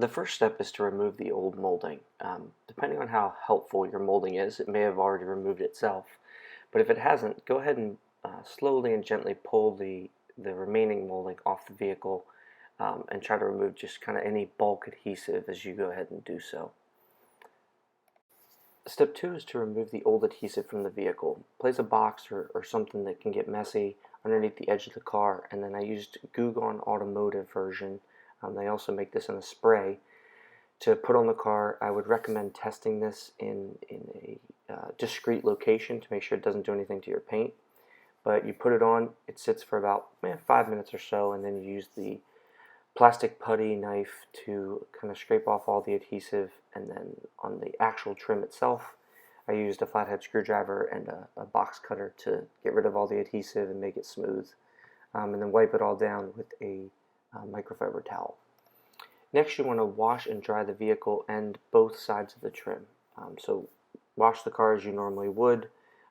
The first step is to remove the old molding. Depending on how helpful your molding is, it may have already removed itself. But if it hasn't, go ahead and slowly and gently pull the remaining molding off the vehicle and try to remove just kind of any bulk adhesive as you go ahead and do so. Step 2 is to remove the old adhesive from the vehicle. Place a box or something that can get messy underneath the edge of the car, and then I used Goo Gone Automotive version. They also make this in a spray to put on the car. I would recommend testing this in a discreet location to make sure it doesn't do anything to your paint. But you put it on, it sits for about 5 minutes or so, and then you use the plastic putty knife to kind of scrape off all the adhesive, and then on the actual trim itself I used a flathead screwdriver and a box cutter to get rid of all the adhesive and make it smooth, and then wipe it all down with a microfiber towel. Next, you want to wash and dry the vehicle and both sides of the trim. So wash the car as you normally would,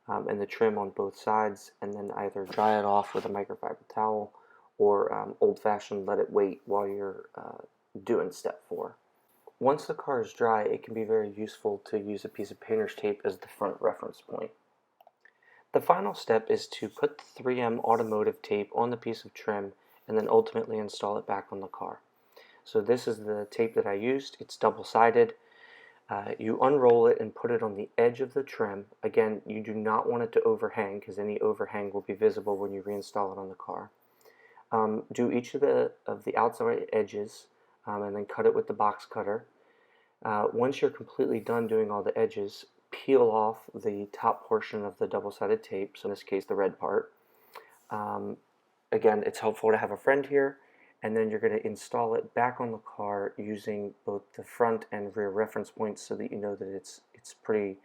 and the trim on both sides, and then either dry it off with a microfiber towel or old-fashioned let it wait while you're doing step 4. Once the car is dry, it can be very useful to use a piece of painter's tape as the front reference point. The final step is to put the 3M automotive tape on the piece of trim and then ultimately install it back on the car. So this is the tape that I used. It's double-sided. You unroll it and put it on the edge of the trim. Again, you do not want it to overhang because any overhang will be visible when you reinstall it on the car. Do each of the outside edges and then cut it with the box cutter. Once you're completely done doing all the edges, peel off the top portion of the double-sided tape, so in this case the red part. Again, it's helpful to have a friend here, and then you're going to install it back on the car using both the front and rear reference points so that you know that it's pretty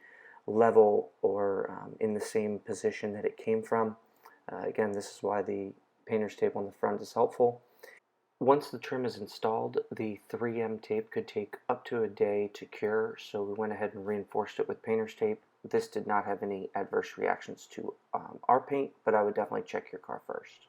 level or in the same position that it came from. Again, this is why the painter's tape on the front is helpful. Once the trim is installed, the 3M tape could take up to a day to cure, so we went ahead and reinforced it with painter's tape. This did not have any adverse reactions to our paint, but I would definitely check your car first.